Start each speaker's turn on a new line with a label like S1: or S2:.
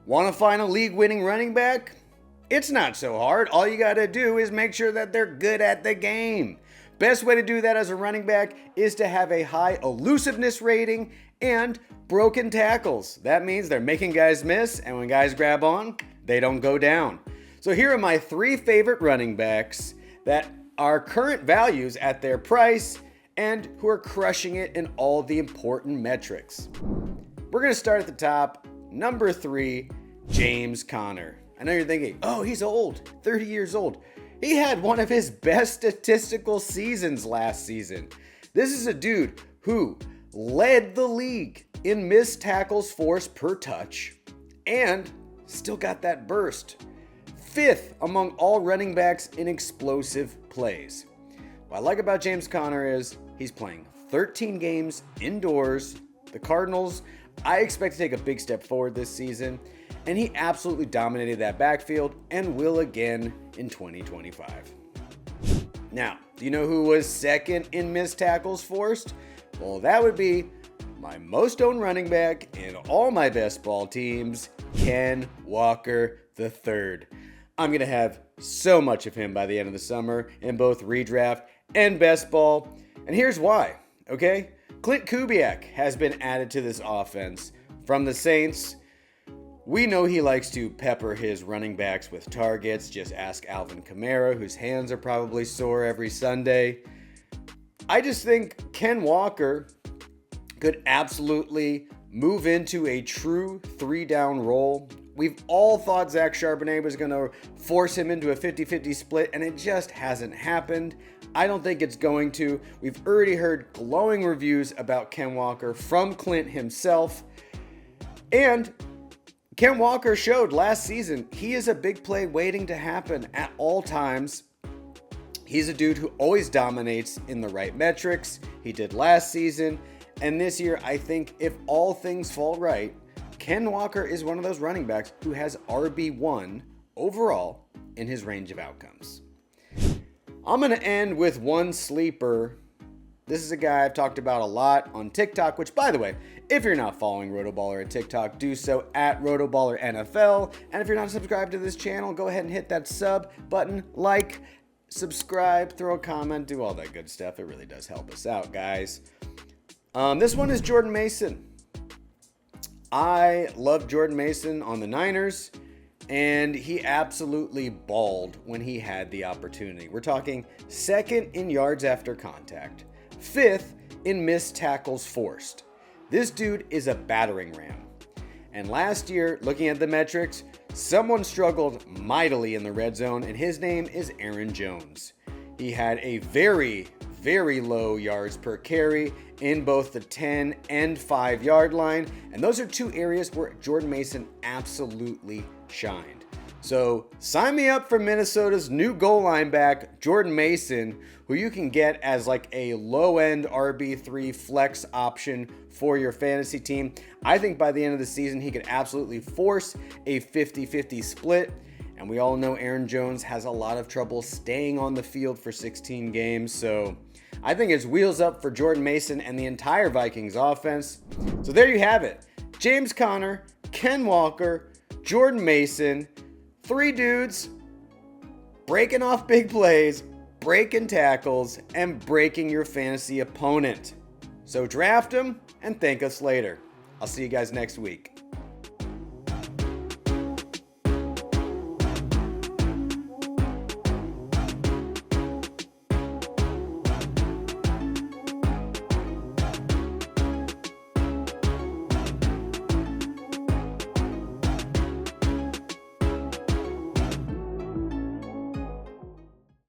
S1: Want to find a league-winning running back? It's not so hard. All you got to do is make sure that they're good at the game. Best way to do that as a running back is to have a high elusiveness rating and broken tackles. That means they're making guys miss, and when guys grab on, they don't go down. So here are my 3 favorite running backs that are current values at their price and who are crushing it in all the important metrics. We're going to start at the top. Number 3, James Conner. I know you're thinking, oh, he's old, 30 years old. He had one of his best statistical seasons last season. This is a dude who led the league in missed tackles forced per touch and still got that burst. 5th among all running backs in explosive plays. What I like about James Conner is he's playing 13 games indoors. The Cardinals, I expect to take a big step forward this season, and he absolutely dominated that backfield and will again in 2025. Now, do you know who was second in missed tackles forced? Well, that would be my most owned running back in all my best ball teams, Ken Walker III. I'm going to have so much of him by the end of the summer in both redraft and best ball. And here's why, okay? Clint Kubiak has been added to this offense from the Saints. We know he likes to pepper his running backs with targets. Just ask Alvin Kamara, whose hands are probably sore every Sunday. I just think Ken Walker could absolutely move into a true 3-down role. We've all thought Zach Charbonnet was going to force him into a 50-50 split, and it just hasn't happened. I don't think it's going to. We've already heard glowing reviews about Ken Walker from Clint himself. And Ken Walker showed last season he is a big play waiting to happen at all times. He's a dude who always dominates in the right metrics. He did last season. And this year, I think if all things fall right, Ken Walker is one of those running backs who has RB1 overall in his range of outcomes. I'm going to end with one sleeper. This is a guy I've talked about a lot on TikTok, which, by the way, if you're not following RotoBaller at TikTok, do so at RotoBaller NFL. And if you're not subscribed to this channel, go ahead and hit that sub button, like, subscribe, throw a comment, do all that good stuff. It really does help us out, guys. This one is Jordan Mason. I love Jordan Mason on the Niners, and he absolutely balled when he had the opportunity. We're talking 2nd in yards after contact, 5th in missed tackles forced. This dude is a battering ram. And last year, looking at the metrics, someone struggled mightily in the red zone, and his name is Aaron Jones. He had a very, very low yards per carry in both the 10 and 5 yard line. And those are 2 areas where Jordan Mason absolutely shined. So sign me up for Minnesota's new goal line back, Jordan Mason, who you can get as like a low-end RB3 flex option for your fantasy team. I think by the end of the season, he could absolutely force a 50-50 split. And we all know Aaron Jones has a lot of trouble staying on the field for 16 games. So I think it's wheels up for Jordan Mason and the entire Vikings offense. So there you have it. James Conner, Ken Walker, Jordan Mason, 3 dudes breaking off big plays, breaking tackles, and breaking your fantasy opponent. So draft them and thank us later. I'll see you guys next week.